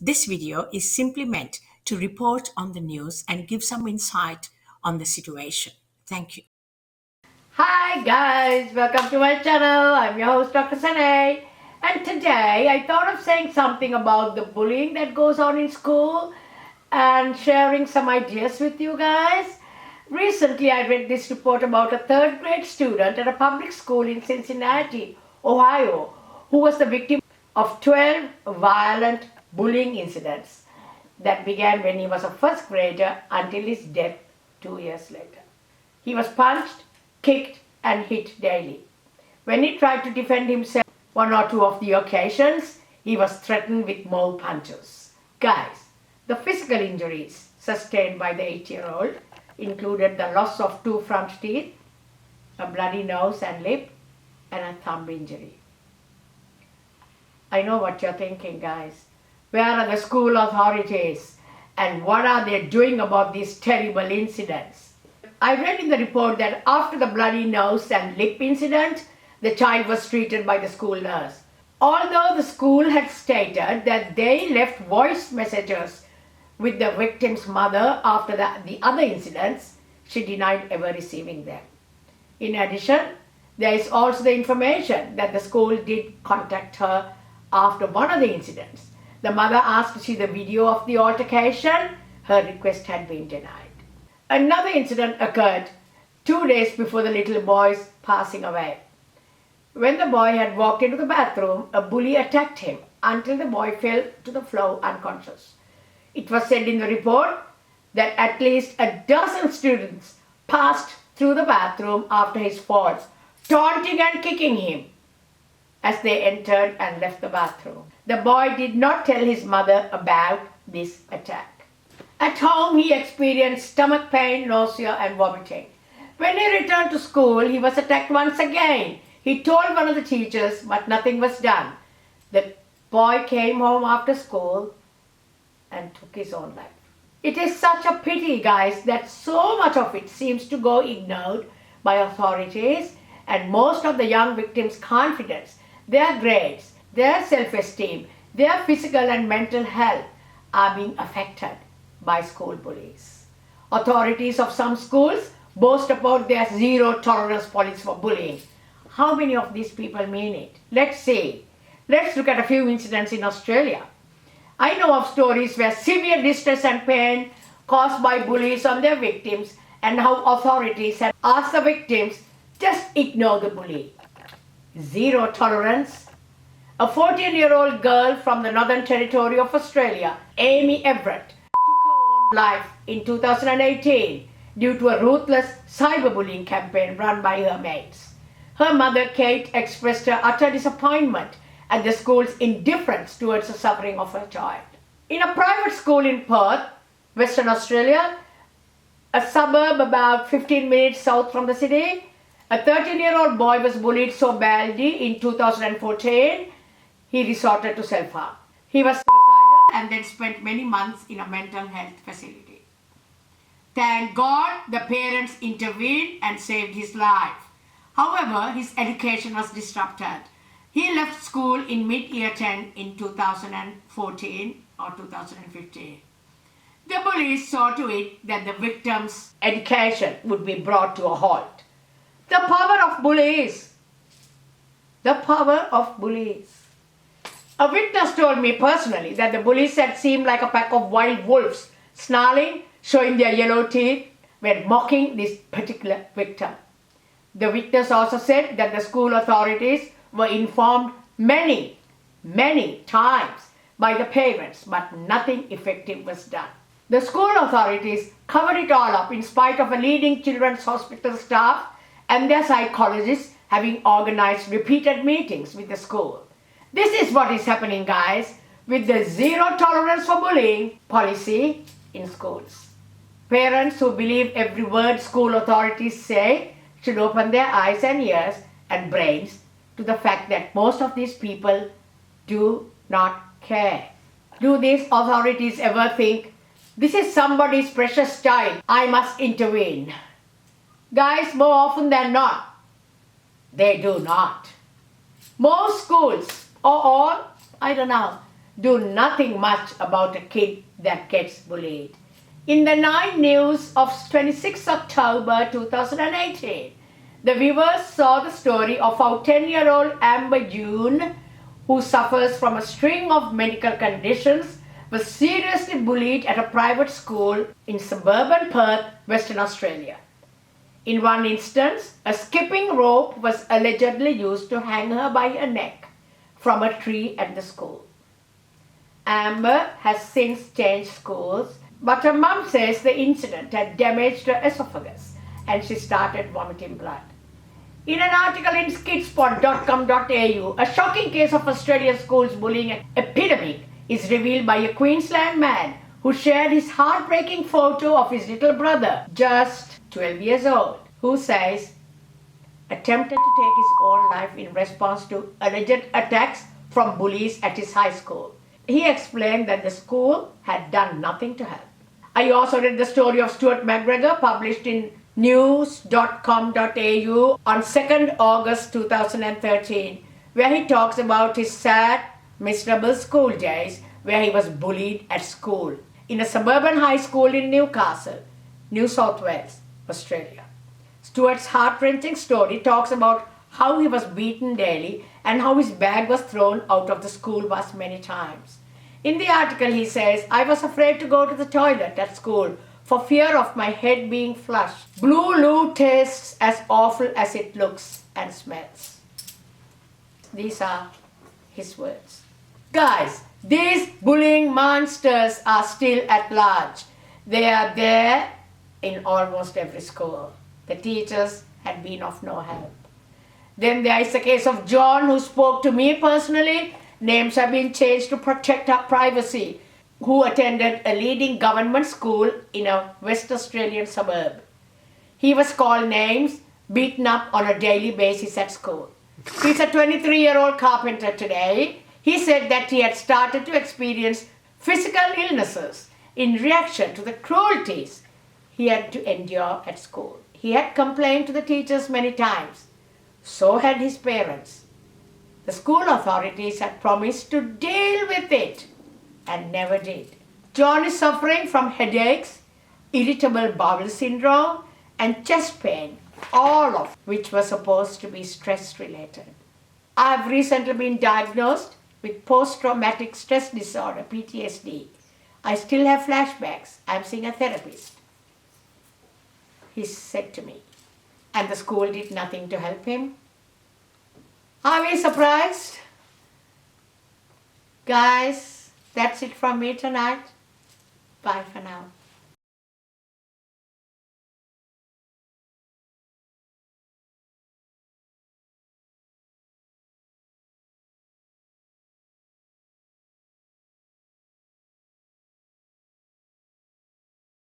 This video is simply meant to report on the news and give some insight on the situation. Thank you. Hi guys, welcome to my channel. I'm your host Dr. Sanay, and today I thought of saying something about the bullying that goes on in school and sharing some ideas with you guys. Recently I read this report about a third grade student at a public school in Cincinnati, Ohio, who was the victim of 12 violent bullying incidents that began when he was a first grader until his death 2 years later. He was punched, kicked and hit daily. When he tried to defend himself one or two of the occasions, he was threatened with more punches. Guys, the physical injuries sustained by the 8-year-old included the loss of 2 front teeth, a bloody nose and lip, and a thumb injury. I know what you're thinking, guys. Where are the school authorities? And what are they doing about these terrible incidents? I read in the report that after the bloody nose and lip incident, the child was treated by the school nurse. Although the school had stated that they left voice messages with the victim's mother after the other incidents, she denied ever receiving them. In addition, there is also the information that the school did contact her after one of the incidents. The mother asked to see the video of the altercation. Her request had been denied. Another incident occurred 2 days before the little boy's passing away. When the boy had walked into the bathroom, a bully attacked him until the boy fell to the floor unconscious. It was said in the report that at least a dozen students passed through the bathroom after his falls, taunting and kicking him as they entered and left the bathroom. The boy did not tell his mother about this attack. At home, he experienced stomach pain, nausea and vomiting. When he returned to school, he was attacked once again. He told one of the teachers, but nothing was done. The boy came home after school and took his own life. It is such a pity, guys, that so much of it seems to go ignored by authorities, and most of the young victims' confidence, their grades, their self-esteem, their physical and mental health are being affected by school bullies. Authorities of some schools boast about their zero tolerance policy for bullying. How many of these people mean it? Let's see. Let's look at a few incidents in Australia. I know of stories where severe distress and pain caused by bullies on their victims, and how authorities have asked the victims just ignore the bully. Zero tolerance. A 14-year-old girl from the Northern Territory of Australia, Amy Everett, took her own life in 2018 due to a ruthless cyberbullying campaign run by her mates. Her mother, Kate, expressed her utter disappointment at the school's indifference towards the suffering of her child. In a private school in Perth, Western Australia, a suburb about 15 minutes south from the city, a 13-year-old boy was bullied so badly in 2014, he resorted to self-harm. He was suicidal and then spent many months in a mental health facility. Thank God the parents intervened and saved his life. However, his education was disrupted. He left school in mid-year 10 in 2014 or 2015. The bullies saw to it that the victim's education would be brought to a halt. The power of bullies. The power of bullies. A witness told me personally that the bullies had seemed like a pack of wild wolves, snarling, showing their yellow teeth when mocking this particular victim. The witness also said that the school authorities were informed many times by the parents, but nothing effective was done. The school authorities covered it all up in spite of a leading children's hospital staff and their psychologists having organized repeated meetings with the school. This is what is happening, guys, with the zero tolerance for bullying policy in schools. Parents who believe every word school authorities say should open their eyes and ears and brains to the fact that most of these people do not care. Do these authorities ever think, this is somebody's precious child, I must intervene? Guys, more often than not, they do not. Most schools, or all, I don't know, do nothing much about a kid that gets bullied. In the 9 News of 26 October 2018, the viewers saw the story of our 10-year-old Amber June, who suffers from a string of medical conditions, was seriously bullied at a private school in suburban Perth, Western Australia. In one instance, a skipping rope was allegedly used to hang her by her neck from a tree at the school. Amber has since changed schools, but her mum says the incident had damaged her esophagus and she started vomiting blood. In an article in skidspot.com.au, a shocking case of Australian schools bullying epidemic is revealed by a Queensland man who shared his heartbreaking photo of his little brother, just 12 years old, who says attempted to take his own life in response to alleged attacks from bullies at his high school. He explained that the school had done nothing to help. I also read the story of Stuart McGregor published in news.com.au on 2nd August 2013, where he talks about his sad, miserable school days where he was bullied at school in a suburban high school in Newcastle, New South Wales, Australia. Stuart's heart-wrenching story talks about how he was beaten daily and how his bag was thrown out of the school bus many times. In the article he says, I was afraid to go to the toilet at school for fear of my head being flushed. Blue loo tastes as awful as it looks and smells. These are his words. Guys, these bullying monsters are still at large. They are there in almost every school. The teachers had been of no help. Then there is the case of John, who spoke to me personally. Names have been changed to protect our privacy, who attended a leading government school in a West Australian suburb. He was called names, beaten up on a daily basis at school. He's a 23-year-old carpenter today. He said that he had started to experience physical illnesses in reaction to the cruelties he had to endure at school. He had complained to the teachers many times. So had his parents. The school authorities had promised to deal with it and never did. John is suffering from headaches, irritable bowel syndrome, and chest pain, all of which were supposed to be stress-related. I have recently been diagnosed with post-traumatic stress disorder, PTSD. I still have flashbacks. I'm seeing a therapist, he said to me. And the school did nothing to help him. Are we surprised? Guys, that's it from me tonight. Bye for now.